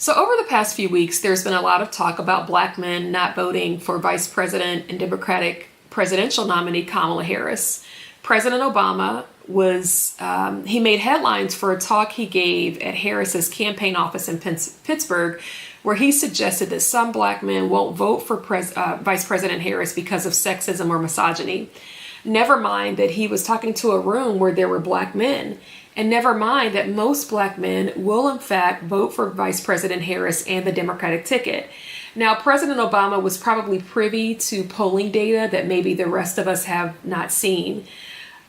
So over the past few weeks, there's been a lot of talk about black men not voting for Vice President and Democratic presidential nominee Kamala Harris. President Obama he made headlines for a talk he gave at Harris's campaign office in Pittsburgh, where he suggested that some black men won't vote for Vice President Harris because of sexism or misogyny. Never mind that he was talking to a room where there were black men. And never mind that most black men will in fact vote for Vice President Harris and the Democratic ticket. Now, President Obama was probably privy to polling data that maybe the rest of us have not seen.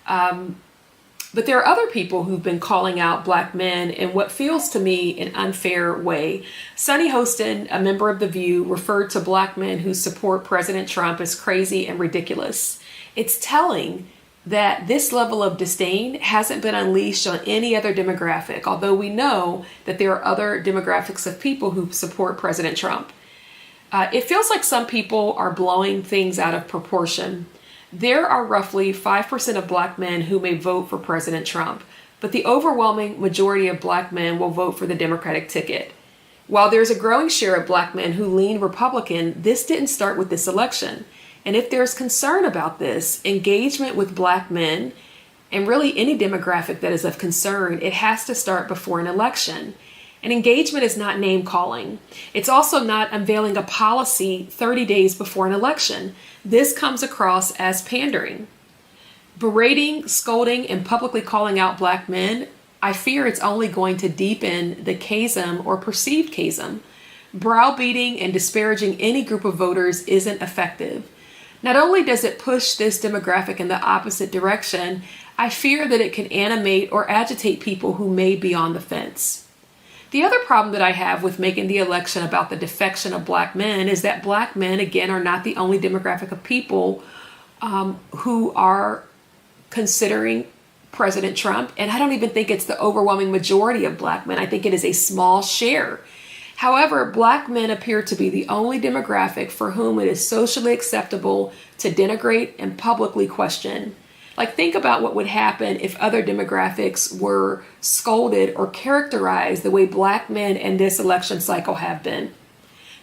But there are other people who've been calling out black men in what feels to me an unfair way. Sunny Hostin, a member of The View, referred to black men who support President Trump as crazy and ridiculous. It's telling that this level of disdain hasn't been unleashed on any other demographic, although we know that there are other demographics of people who support President Trump. It feels like some people are blowing things out of proportion. There are roughly 5% of black men who may vote for President Trump, but the overwhelming majority of black men will vote for the Democratic ticket. While there's a growing share of black men who lean Republican, this didn't start with this election. And if there's concern about this, engagement with black men, and really any demographic that is of concern, it has to start before an election. And engagement is not name calling. It's also not unveiling a policy 30 days before an election. This comes across as pandering. Berating, scolding, and publicly calling out black men, I fear it's only going to deepen the chasm or perceived chasm. Browbeating and disparaging any group of voters isn't effective. Not only does it push this demographic in the opposite direction, I fear that it can animate or agitate people who may be on the fence. The other problem that I have with making the election about the defection of black men is that black men, again, are not the only demographic of people who are considering President Trump. And I don't even think it's the overwhelming majority of black men. I think it is a small share. However, black men appear to be the only demographic for whom it is socially acceptable to denigrate and publicly question. Like, think about what would happen if other demographics were scolded or characterized the way black men in this election cycle have been.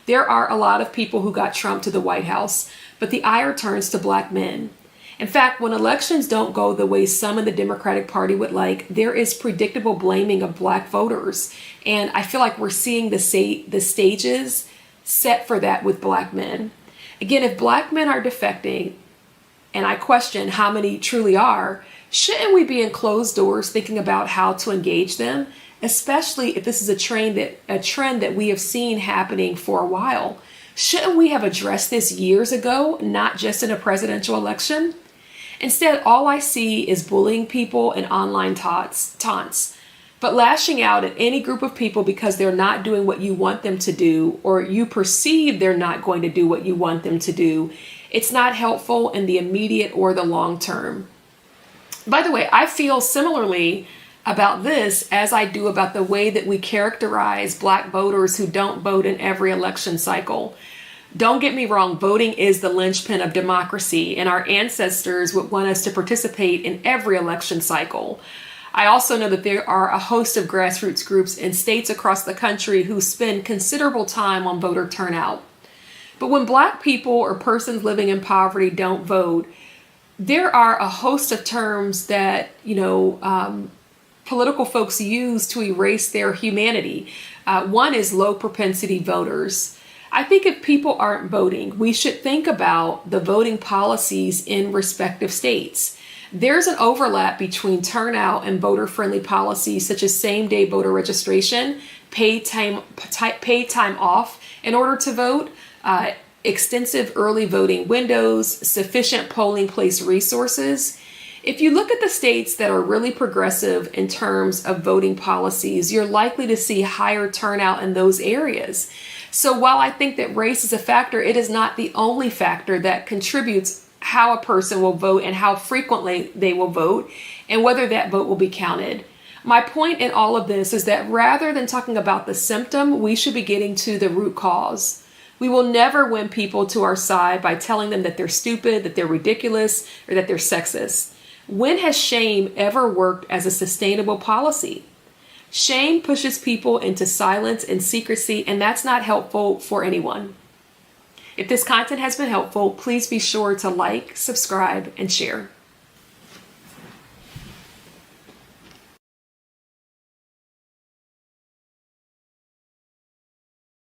There are a lot of people who got Trump to the White House, but the ire turns to black men. In fact, when elections don't go the way some in the Democratic Party would like, there is predictable blaming of black voters. And I feel like we're seeing the stages set for that with black men. Again, if black men are defecting, and I question how many truly are, shouldn't we be in closed doors thinking about how to engage them, especially if this is a trend that we have seen happening for a while? Shouldn't we have addressed this years ago, not just in a presidential election? Instead, all I see is bullying people and online taunts, but lashing out at any group of people because they're not doing what you want them to do, or you perceive they're not going to do what you want them to do. It's not helpful in the immediate or the long term. By the way, I feel similarly about this as I do about the way that we characterize black voters who don't vote in every election cycle. Don't get me wrong, voting is the linchpin of democracy, and our ancestors would want us to participate in every election cycle. I also know that there are a host of grassroots groups in states across the country who spend considerable time on voter turnout. But when black people or persons living in poverty don't vote, there are a host of terms that, political folks use to erase their humanity. One is low propensity voters. I think if people aren't voting, we should think about the voting policies in respective states. There's an overlap between turnout and voter-friendly policies such as same-day voter registration, paid time off in order to vote, extensive early voting windows, sufficient polling place resources. If you look at the states that are really progressive in terms of voting policies, you're likely to see higher turnout in those areas. So while I think that race is a factor, it is not the only factor that contributes how a person will vote and how frequently they will vote and whether that vote will be counted. My point in all of this is that rather than talking about the symptom, we should be getting to the root cause. We will never win people to our side by telling them that they're stupid, that they're ridiculous, or that they're sexist. When has shame ever worked as a sustainable policy? Shame pushes people into silence and secrecy, and that's not helpful for anyone. If this content has been helpful, please be sure to like, subscribe, and share.